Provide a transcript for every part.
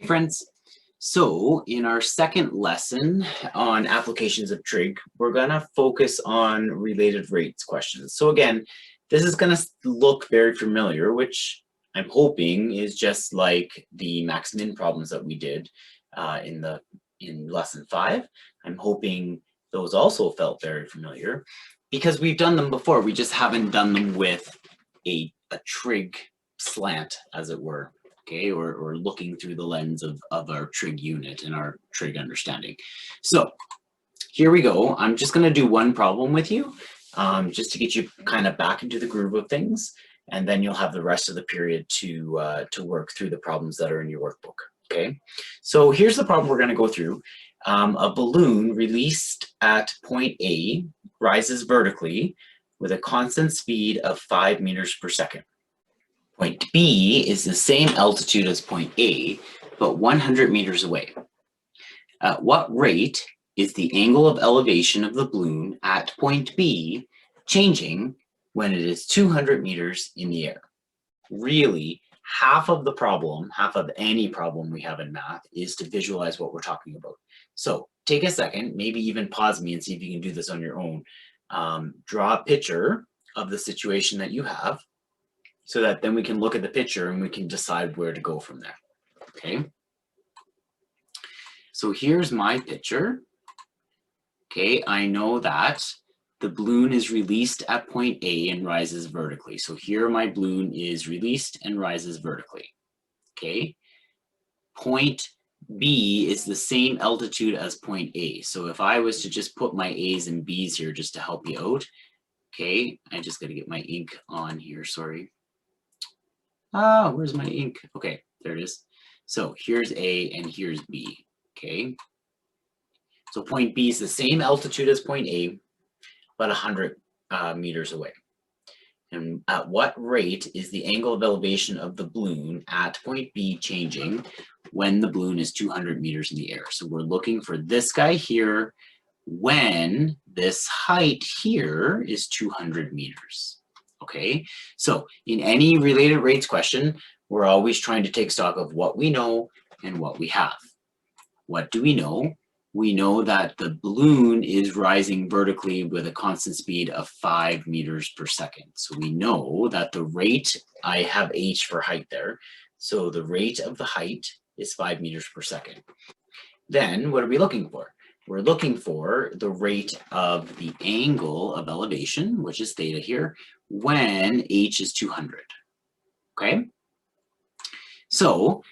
Friends, so in our second lesson on applications of trig, we're going to focus on related rates questions. So again, this is going to look very familiar, which I'm hoping is just like the max min problems that we did in lesson 5. I'm hoping those also felt very familiar because we've done them before. We just haven't done them with a trig slant, as it were. Okay, or looking through the lens of our trig unit and our trig understanding. So here we go. I'm just going to do one problem with you just to get you kind of back into the groove of things, and then you'll have the rest of the period to work through the problems that are in your workbook. Okay, so here's the problem we're going to go through. A balloon released at point A rises vertically with a constant speed of 5 meters per second. Point B is the same altitude as point A, but 100 meters away. At what rate is the angle of elevation of the balloon at point B changing when it is 200 meters in the air? Really, half of the problem, half of any problem we have in math, is to visualize what we're talking about. So take a second, maybe even pause me and see if you can do this on your own. Draw a picture of the situation that you have, so that then we can look at the picture and we can decide where to go from there, okay? So here's my picture, okay? I know that the balloon is released at point A and rises vertically. So here my balloon is released and rises vertically, okay? Point B is the same altitude as point A. So if I was to just put my A's and B's here just to help you out, okay? I just gotta get my ink on here, sorry. Where's my ink? Okay, there it is. So here's A and here's B, okay? So point B is the same altitude as point A, but 100 meters away. And at what rate is the angle of elevation of the balloon at point B changing when the balloon is 200 meters in the air? So we're looking for this guy here when this height here is 200 meters. Okay, so in any related rates question, we're always trying to take stock of what we know and what we have. What do we know? We know that the balloon is rising vertically with a constant speed of 5 meters per second. So we know that the rate, I have h for height there, so the rate of the height is 5 meters per second. Then what are we looking for? We're looking for the rate of the angle of elevation, which is theta here, when h is 200, okay? So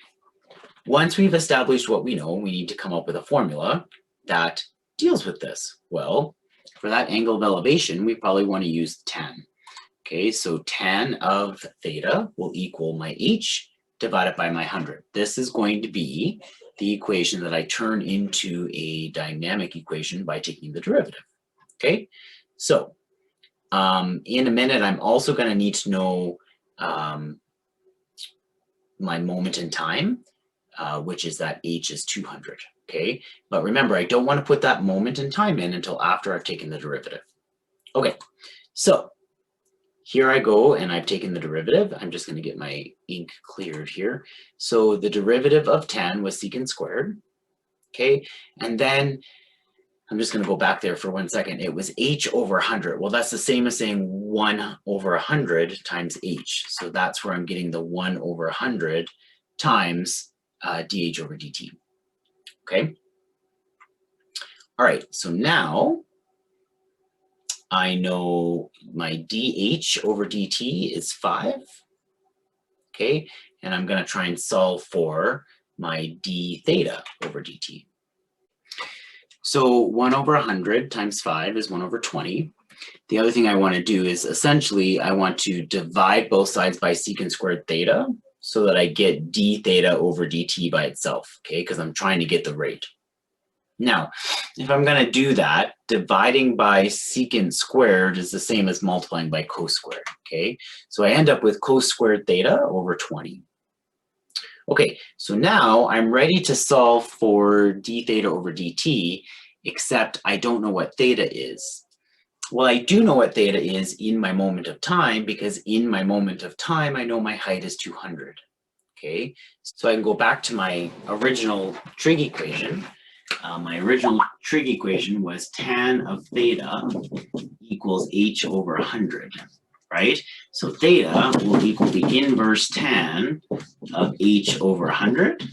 once we've established what we know, we need to come up with a formula that deals with this. Well, for that angle of elevation, we probably want to use tan. Okay, so tan of theta will equal my h divided by my 100. This is going to be the equation that I turn into a dynamic equation by taking the derivative. Okay, so in a minute, I'm also going to need to know my moment in time, which is that h is 200. Okay, but remember, I don't want to put that moment in time in until after I've taken the derivative. Okay, so here I go, and I've taken the derivative. I'm just going to get my ink cleared here. So the derivative of tan was secant squared, okay? And then I'm just going to go back there for 1 second. It was h over 100. Well, that's the same as saying 1 over 100 times h. So that's where I'm getting the 1 over 100 times dh over dt, okay? All right, so now I know my dh over dt is 5, okay? And I'm going to try and solve for my d theta over dt. So 1 over 100 times 5 is 1 over 20. The other thing I want to do is essentially I want to divide both sides by secant squared theta so that I get d theta over dt by itself, okay? Because I'm trying to get the rate. Now, if I'm going to do that, dividing by secant squared is the same as multiplying by cos squared, okay? So I end up with cos squared theta over 20. Okay, so now I'm ready to solve for d theta over dt, except I don't know what theta is. Well, I do know what theta is in my moment of time, because in my moment of time, I know my height is 200. Okay, so I can go back to my original trig equation. My original trig equation was tan of theta equals h over 100, right? So theta will equal the inverse tan of h over 100.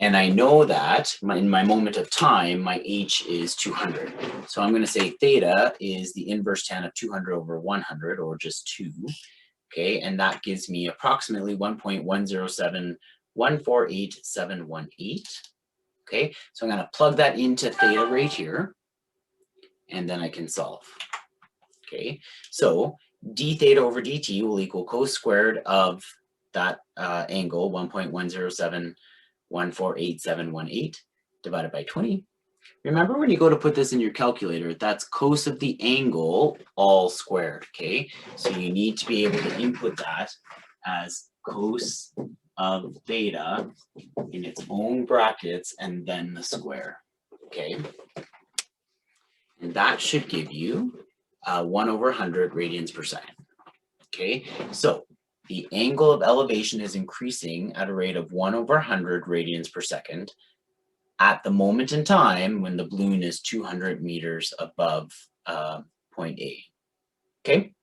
And I know that in my moment of time, my h is 200. So I'm going to say theta is the inverse tan of 200 over 100, or just 2. Okay, and that gives me approximately 1.107148718. Okay, so I'm going to plug that into theta right here, and then I can solve. Okay, so d theta over dt will equal cos squared of that angle, 1.107148718, divided by 20. Remember, when you go to put this in your calculator, that's cos of the angle all squared, okay? So you need to be able to input that as cos of theta in its own brackets and then the square, okay? And that should give you 1 over 100 radians per second, okay? So the angle of elevation is increasing at a rate of 1 over 100 radians per second at the moment in time when the balloon is 200 meters above point A, okay?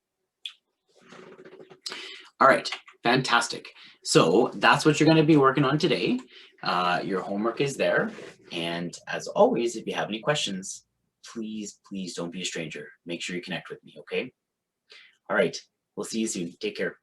All right, fantastic. So that's what you're gonna be working on today. Your homework is there. And as always, if you have any questions, please don't be a stranger. Make sure you connect with me, okay? All right, we'll see you soon. Take care.